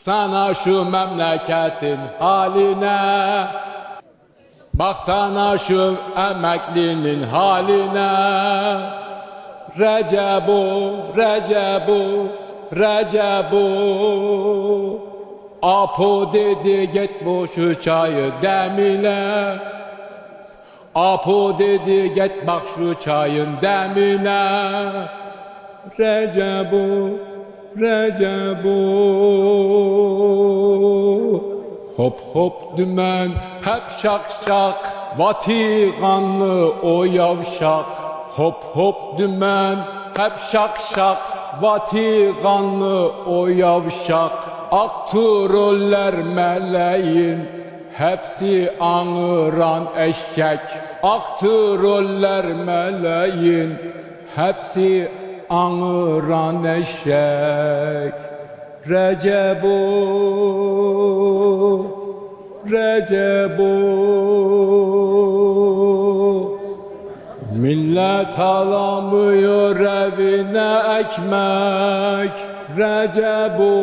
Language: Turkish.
Baksana şu memleketin haline, baksana şu emeklinin haline. Recebu, Recebu, Recebu, Apo dedi git bu şu çayı demine. Apo dedi git bak şu çayın demine. Recebu, Recebu. Hop hop dümen hep şak şak, Vatikanlı o yavşak. Hop hop dümen hep şak şak, Vatikanlı o yavşak. Aktroller meleğin hepsi anıran eşek. Aktroller meleğin hepsi anıran eşek. Recebu, Recebu, millet alamıyor evine ekmek. Recebu.